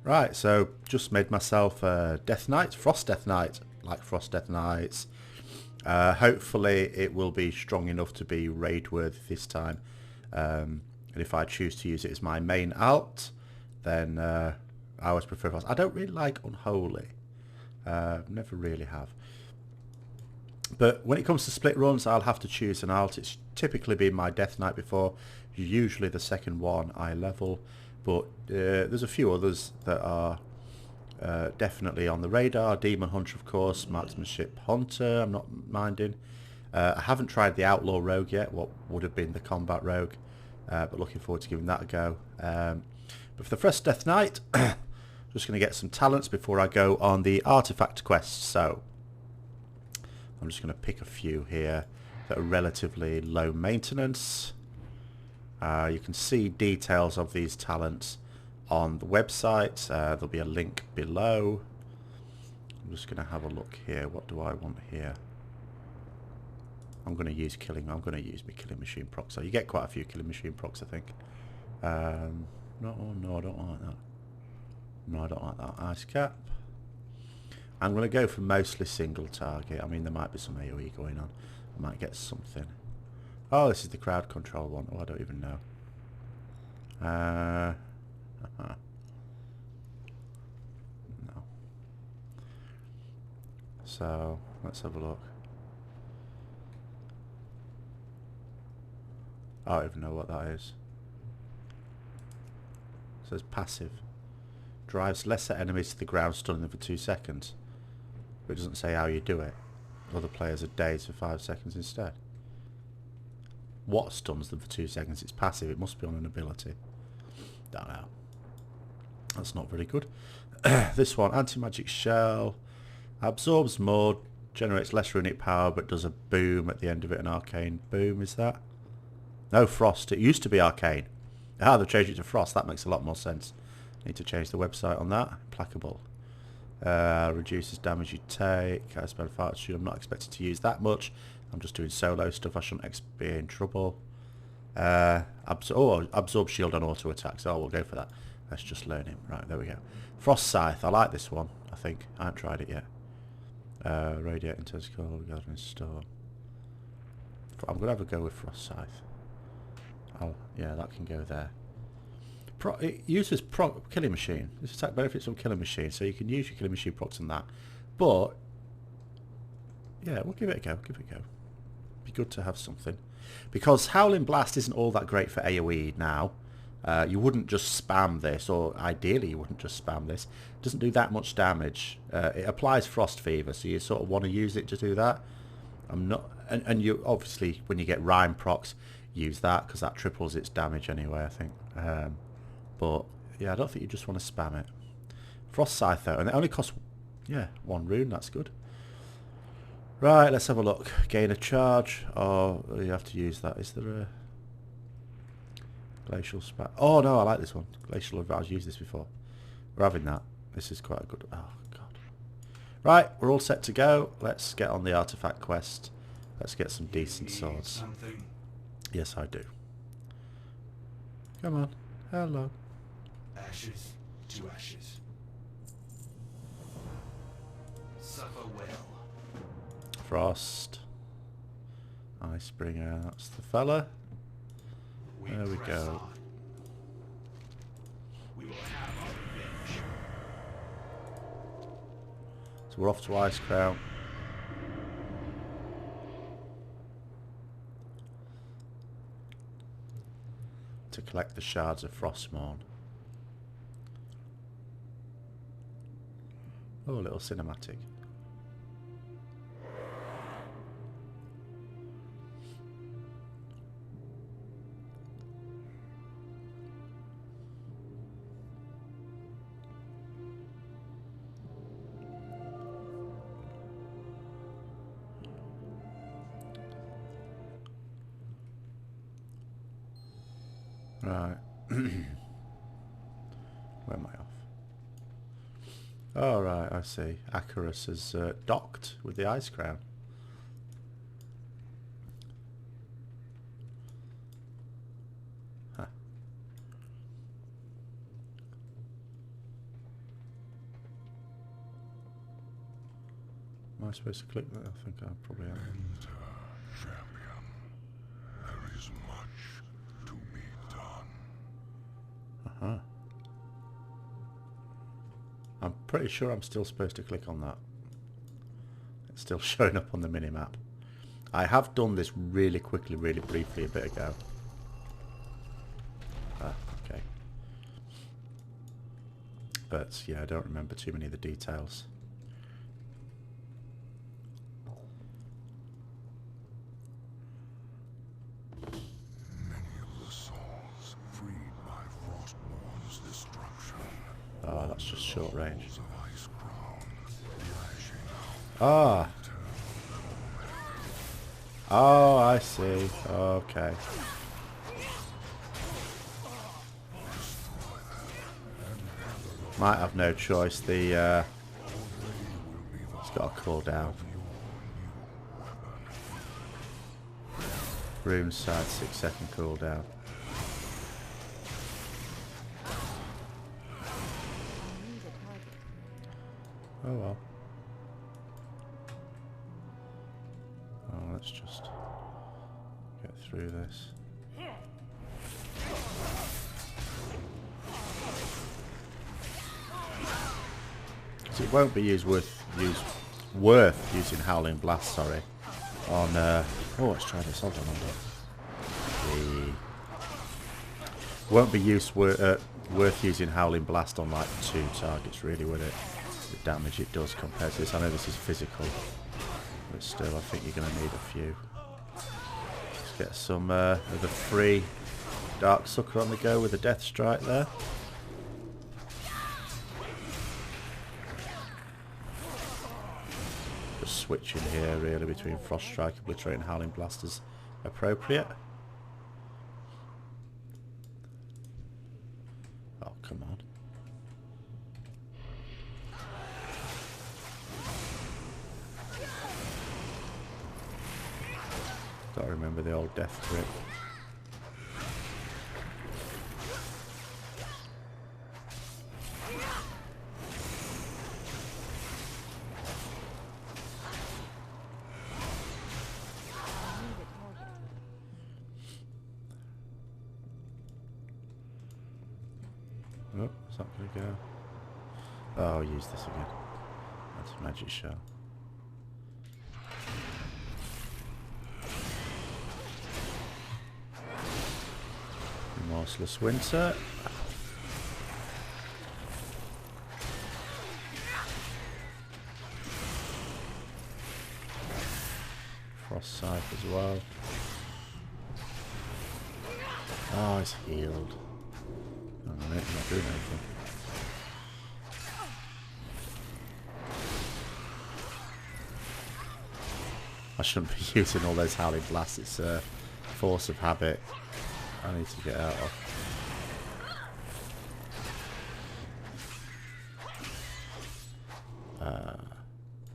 Right, so just made myself a Deathknight, Frost Deathknight, like Frost Deathknights. Hopefully it will be strong enough to be raid worthy this time. And if I choose to use it as my main alt, then I always prefer Frost. I don't really like Unholy. Never really have. But when it comes to split runs, I'll have to choose an alt. It's typically been my Deathknight before, usually the second one I level. But there's a few others that are definitely on the radar. Demon Hunter, of course, Marksmanship Hunter, I'm not minding. I haven't tried the Outlaw Rogue yet, what would have been the Combat Rogue, but looking forward to giving that a go. But for the first Death Knight, I'm just going to get some talents before I go on the artefact quest. So I'm just going to pick a few here that are relatively low maintenance. You can see details of these talents on the website. There'll be a link below. I'm just going to have a look here. What do I want here? I'm going to use my killing machine proc. So you get quite a few killing machine procs, I think. No, I don't like that. No, I don't like that. Ice cap. I'm going to go for mostly single target. I mean, there might be some AoE going on. I might get something. Oh, this is the crowd control one. Oh, I don't even know. No. So, let's have a look. I don't even know what that is. It says passive. Drives lesser enemies to the ground, stunning them for 2 seconds. But it doesn't say how you do it. Other players are dazed for 5 seconds instead. What stuns them for 2 seconds? It's passive. It must be on an ability. Don't know. That's not very good. This one, anti-magic shell. Absorbs more, generates less runic power, but does a boom at the end of it. An arcane boom, is that? No, frost. It used to be arcane. Ah, they've changed it to frost. That makes a lot more sense. Need to change the website on that. Implacable. Reduces damage you take. I spend fortune. I'm not expected to use that much. I'm just doing solo stuff. I shouldn't be in trouble. Absorb shield on auto attack. So we'll go for that. Let's just learn him. Right, there we go. Frost Scythe. I like this one, I think. I haven't tried it yet. Radiate intense cold, gathering storm. I'm going to have a go with Frost Scythe. Oh, yeah, that can go there. It uses killing machine. This attack benefits from killing machine, so you can use your killing machine procs on that. But yeah, we'll give it a go. Give it a go. Be good to have something, because Howling Blast isn't all that great for AoE now. You wouldn't just spam this, or ideally you wouldn't just spam this. It doesn't do that much damage. It applies Frost Fever, so you sort of want to use it to do that. I'm not, and you obviously when you get Rhyme procs, use that because that triples its damage anyway, I think. But yeah, I don't think you just want to spam it. Frost Scythe though, and it only costs, yeah, 1 rune. That's good. Right, let's have a look. Gain a charge. Oh, you have to use that. Is there a glacial spat? Oh no, I like this one. Glacial advantage. I've used this before. We're having that. This is quite a good. Oh god. Right, we're all set to go. Let's get on the artifact quest. Let's get some decent swords. Something. Yes, I do. Come on. Hello. Ashes to ashes. Suffer well. Frost. Icebringer. That's the fella. There we press go. on. We will have our revenge. So we're off to Ice Crown. To collect the shards of Frostmourne. Oh, a little cinematic. Right. Where am I off? Oh, right, I see. Acarus has docked with the Ice Crown. Huh. Am I supposed to click that? I think I probably am. Enter, champion. There is much to be done. Uh-huh. I'm pretty sure I'm still supposed to click on that. It's still showing up on the minimap. I have done this really quickly, really briefly a bit ago. Ah, okay. But yeah, I don't remember too many of the details. Many of the souls freed by Frostborn's destruction. Oh, that's just short range. Walls of ice crown, lashing out. Ah. Oh, I see. Okay. Might have no choice. The it's got a cooldown. Rune side 6-second cooldown. Oh well. Oh, let's just get through this. So it won't be worth using Howling Blast, sorry. On oh, let's try this. Hold on. Won't be worth using Howling Blast on like 2 targets, really, would it? The damage it does compared to this. I know this is physical, but still, I think you're going to need a few. Let's get some of the free Dark Sucker on the go with a Death Strike there. Just switching here, really, between Frost Strike, Obliterate, and Howling Blast is appropriate. Oh, come on. Gotta remember the old death grip. Oh, it's not gonna go. Oh, I'll use this again. That's a magic shell. Remorseless Winter. Frost Scythe as well. Oh, it's healed. Oh, no, it's not doing anything. I shouldn't be using all those Howling Blasts. It's a force of habit I need to get out of.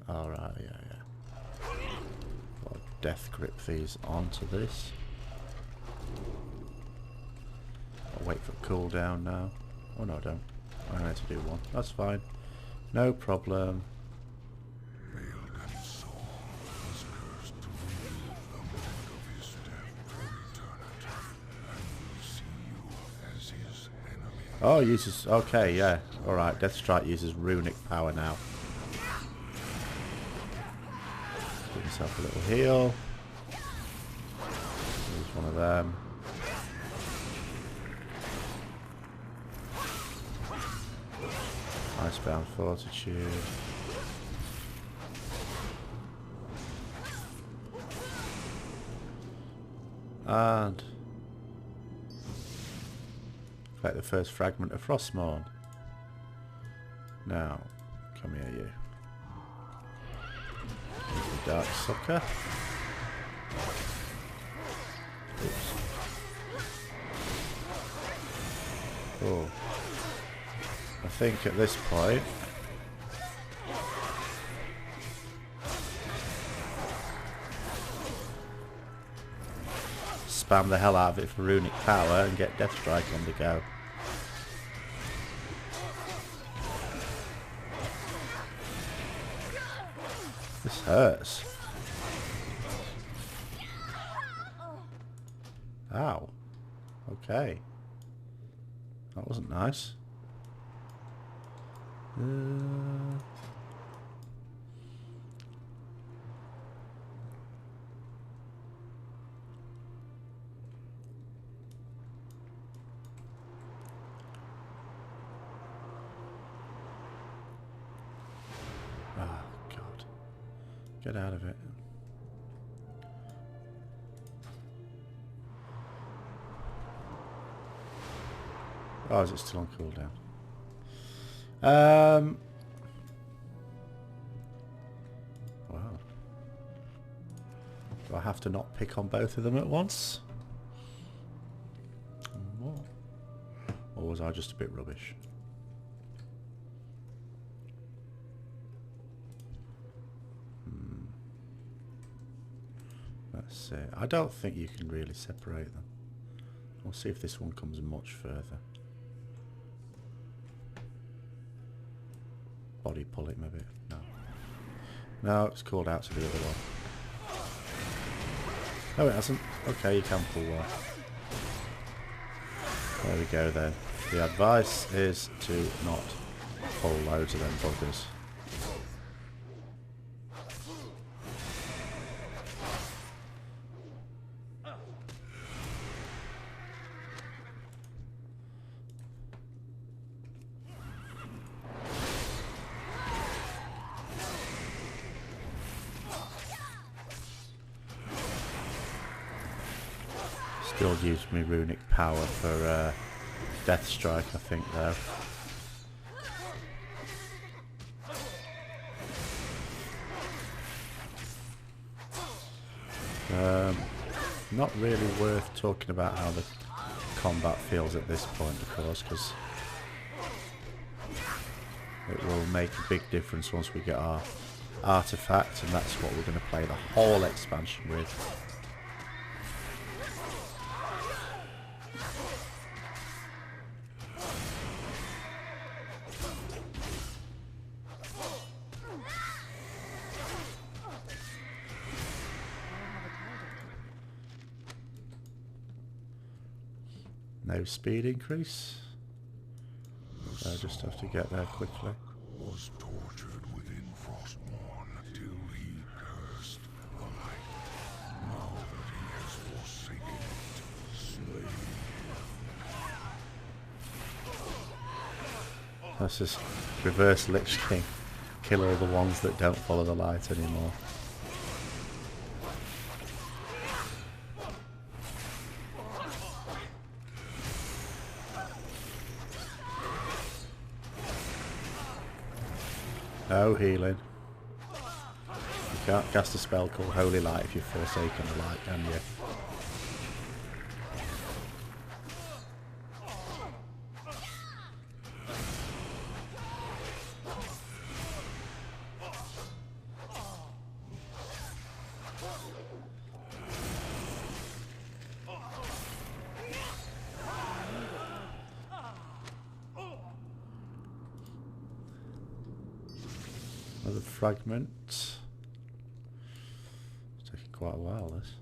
Alright, yeah. I'll death grip these onto this. I'll wait for cooldown now. Oh no, I don't. I need to do one. That's fine. No problem. Oh, uses... Okay, yeah. Alright, Death Strike uses runic power now. Give yourself a little heal. Use one of them. Icebound Fortitude. And... collect the first fragment of Frostmourne. Now, come here, you. Use the Dark Sucker. Oops. Oh. I think at this point... spam the hell out of it for runic power and get Death Strike on the go. This hurts. Ow. Okay. That wasn't nice. Oh, God. Get out of it. Oh, is it still on cooldown? Wow. Do I have to not pick on both of them at once? What? Or was I just a bit rubbish? Let's see. I don't think you can really separate them. We'll see if this one comes much further. Body pull it maybe. No. No, it's called out to the other one. Oh, it hasn't. Okay, you can pull one. There we go then. The advice is to not pull loads of them buggers. Still use my runic power for Death Strike, I think, though. Not really worth talking about how the combat feels at this point, of course, because it will make a big difference once we get our artefact, and that's what we're going to play the whole expansion with. No speed increase. So I just have to get there quickly. Was tortured within Frostmourne till he cursed the light. Now that he has forsaken it, slay. That's just reverse Lich King. Kill all the ones that don't follow the light anymore. No healing. You can't cast a spell called Holy Light if you've forsaken the light, can you? Another fragment. It's taking quite a while, this.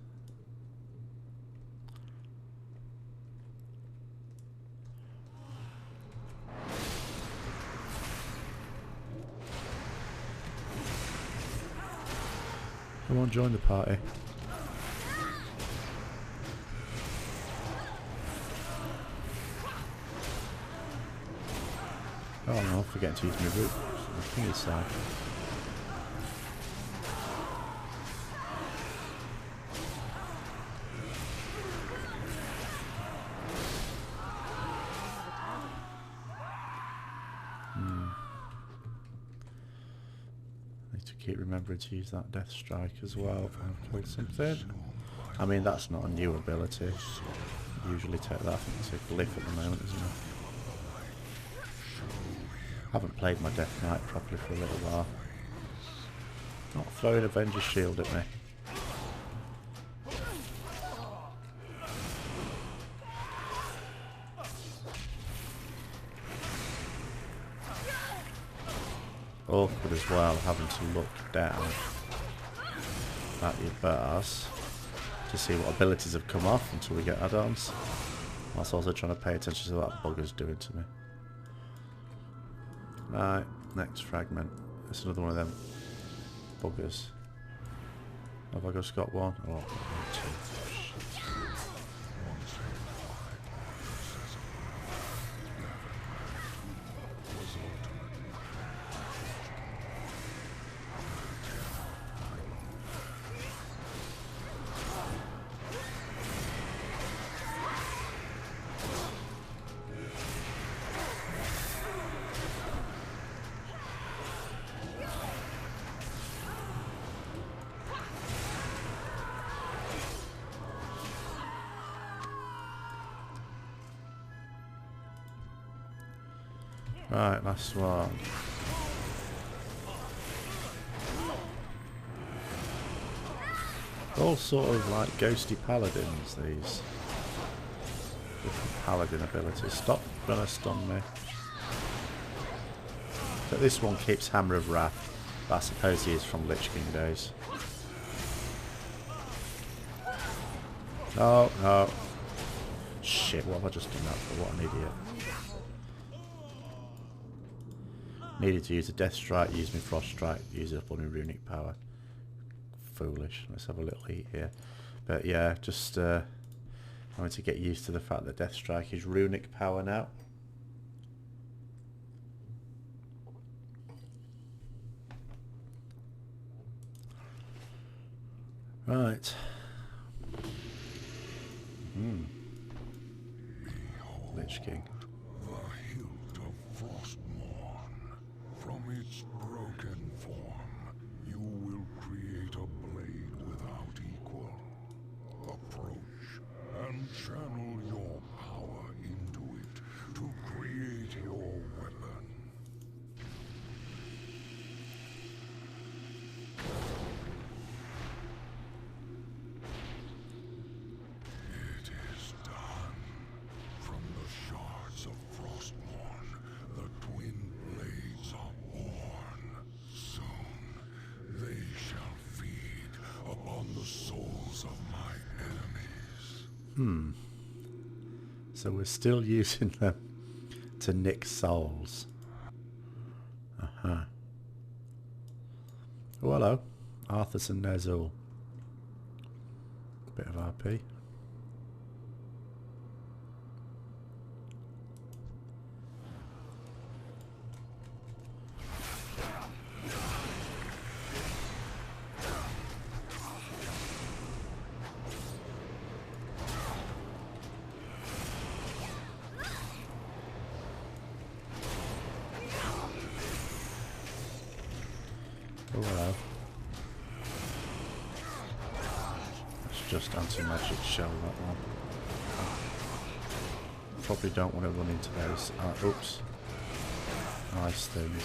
Come on, join the party. Oh no, I'm forgetting to use my root. The thingy side. Need to keep remembering to use that Death Strike as well. I've killed something. I mean, that's not a new ability. Usually take that. I think it's a glyph at the moment, isn't it? I haven't played my Deathknight properly for a little while. Not throwing Avenger's Shield at me. Awkward as well, having to look down. about your bars to see what abilities have come off until we get add-ons. Whilst also trying to pay attention to what that bugger's doing to me. Right, next fragment. It's another one of them buggers. Have I just got one? Oh, two. Right, last one. All sort of like ghosty paladins, these. Different paladin abilities. Stop trying to stun me. But this one keeps Hammer of Wrath. But I suppose he is from Lich King days. No, no. Shit, what have I just done that for? What an idiot. Needed to use a Death Strike, use my Frost Strike, use it up on my Runic Power. Foolish. Let's have a little eat here. But yeah, just having to get used to the fact that Death Strike is Runic Power now. Right. Lich King. The hilt of Frostmourne. From its broken form, you will create a blade without equal. Approach and channel your power into it to create your weapon. It is done. From the shards of Frostmourne, the twin blades are born. Soon, they shall feed upon the souls of my enemies. So we're still using them to nick souls. Uh-huh. Oh, hello. Arthas and Ner'zhul. Bit of RP. Oh, hello. That's just anti-magic shell, that one. Probably don't want to run into those. Oops. Nice things.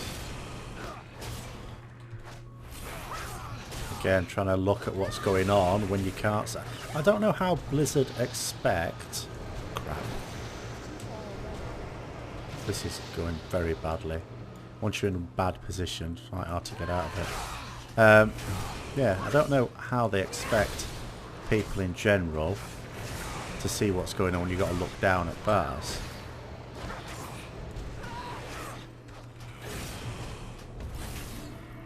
Again, trying to look at what's going on when you can't see. I don't know how Blizzard expect... Crap. This is going very badly. Once you're in a bad position, it's quite hard to get out of it. Yeah, I don't know how they expect people in general to see what's going on when you've got to look down at bars.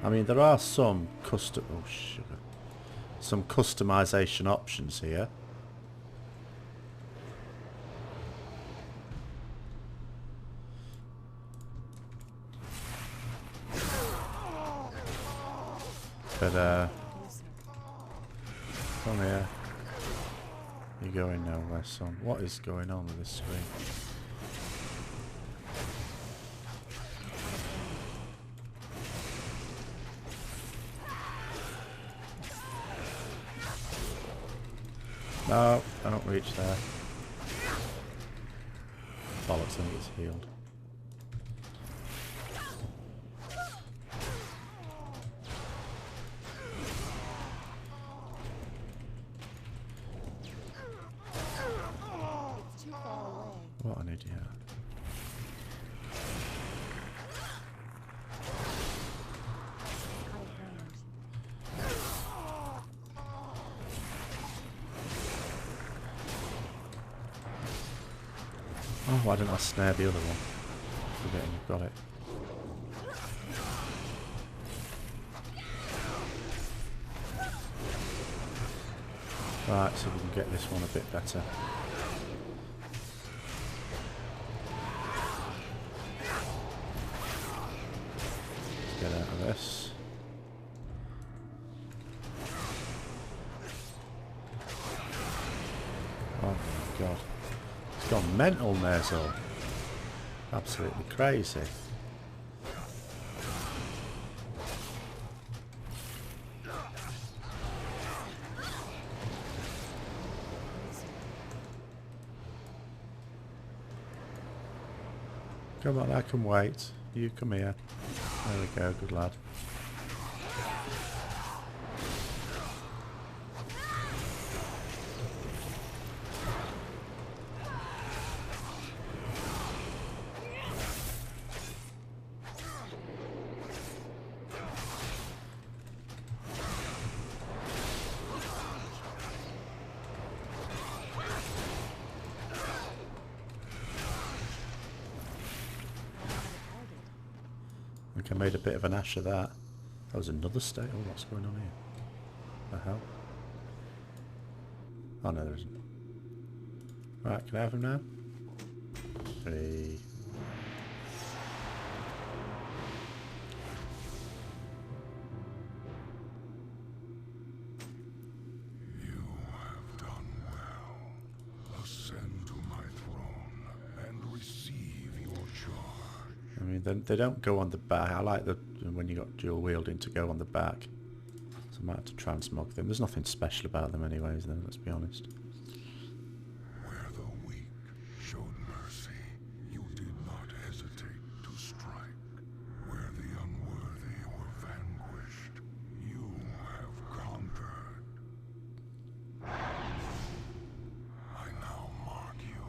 I mean, there are some some customization options here. But come here. You're going nowhere, son. What is going on with this screen? No, I don't reach there. Bollocks, I think it's healed. What an idiot. Oh, why didn't I snare the other one? Forgetting you've got it. Right, so we can get this one a bit better. Let's get out of this. Oh my god. It's gone mental, Nerzel. Absolutely crazy. Come on, I can wait. You come here. There we go, good lad. I think I made a bit of an ash of that. That was another state. Oh, what's going on here? The hell? Oh no, there isn't. Right, can I have him now? 3. You have done well. Ascend to my throne and receive your charge. I mean, they don't go on the back. I like the when you got dual wielding to go on the back. So I might have to transmog them. There's nothing special about them anyways, then, let's be honest. Where the weak showed mercy, you did not hesitate to strike. Where the unworthy were vanquished, you have conquered. I now mark you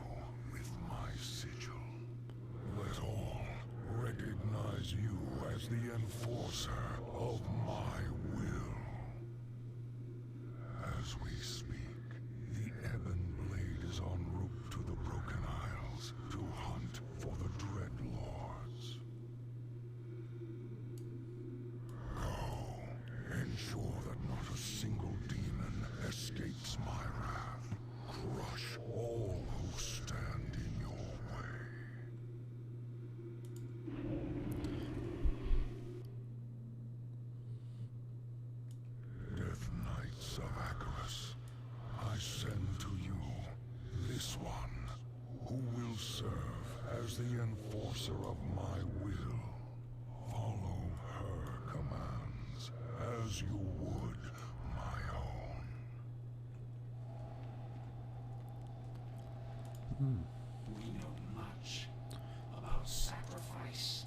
with my sigil. Let all recognize you as the enforcer of my will. As we speak, the Ebon Blade is en route to the Broken Isles to hunt for the Dread Lords. Go, ensure that not a single demon escapes my wrath. Crush all who stand in your way. Deathknights of Agarus, I send to you this one, who will serve as the enforcer of my will. Follow her commands as you would my own. We know much about sacrifice.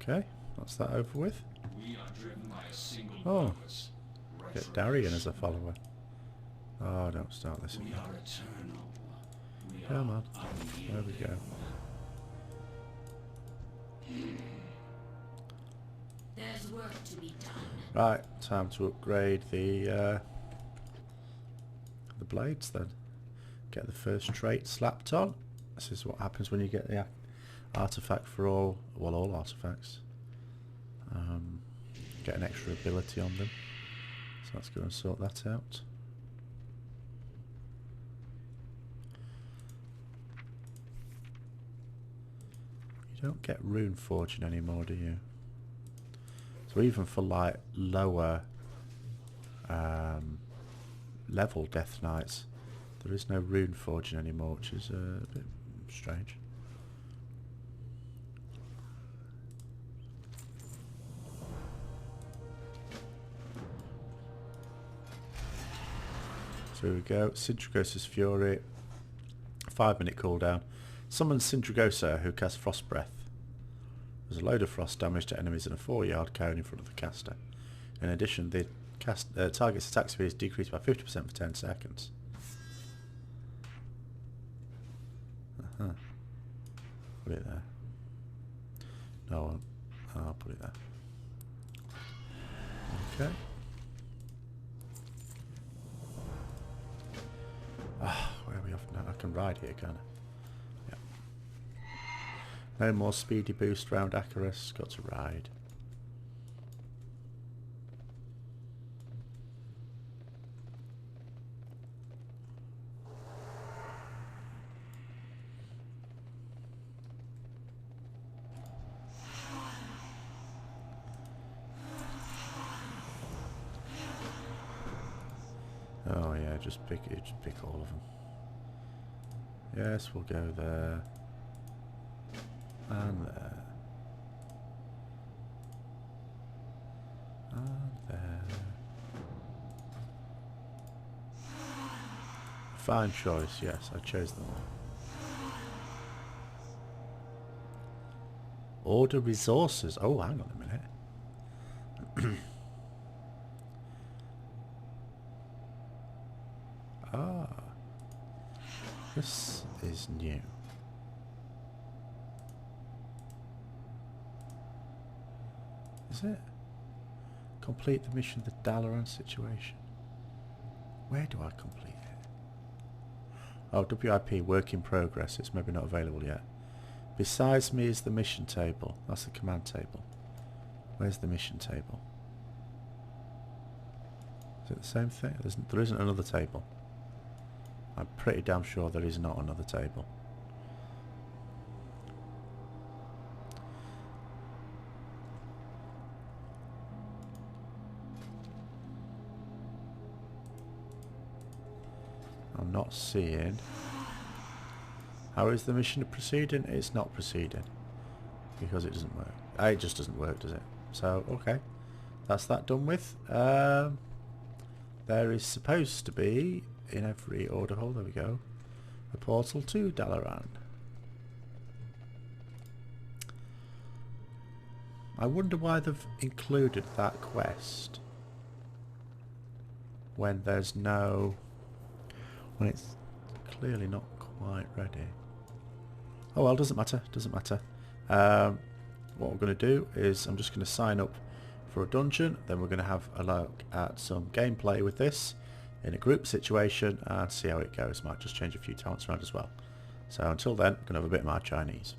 Okay, that's that over with. We are driven by a single Oh. purpose. Get Darian as a follower. Oh, don't start this We again. are eternal. We Come are on. There we go. There's work to be done. Right, time to upgrade the blades then. Get the first trait slapped on. This is what happens when you get the artefact for all artifacts. Get an extra ability on them. So let's go and sort that out. You don't get rune forging anymore, do you? So even for like lower level Death Knights. There is no rune forging anymore, which is a bit strange. So here we go. Sindragosa's Fury. 5-minute cooldown. Summon Sindragosa, who casts Frost Breath. There's a load of frost damage to enemies in a 4-yard cone in front of the caster. In addition, the target's attack speed is decreased by 50% for 10 seconds. Put it there. No, I'll put it there. Okay. Where are we off now? I can ride here, can't I? Yeah. No more speedy boost round Acarus. Got to ride. Oh yeah, just pick all of them. Yes, we'll go there and there and there. Fine choice. Yes, I chose them all. Order resources. Oh, hang on a minute. Ah, this is new. Is it? Complete the mission, the Dalaran situation. Where do I complete it? Oh, WIP, work in progress. It's maybe not available yet. Besides me is the mission table. That's the command table. Where's the mission table? Is it the same thing? There isn't another table. I'm pretty damn sure there is not another table. I'm not seeing. How is the mission proceeding? It's not proceeding. Because it doesn't work. It just doesn't work, does it? So, okay. That's that done with. There is supposed to be, in every order hole, there we go, a portal to Dalaran. I wonder why they've included that quest when there's no... when it's clearly not quite ready. Oh well, doesn't matter, doesn't matter. What we're going to do is I'm just going to sign up for a dungeon, then we're going to have a look at some gameplay with this in a group situation and see how it goes. Might just change a few talents around as well. So until then, I'm going to have a bit of my Chinese.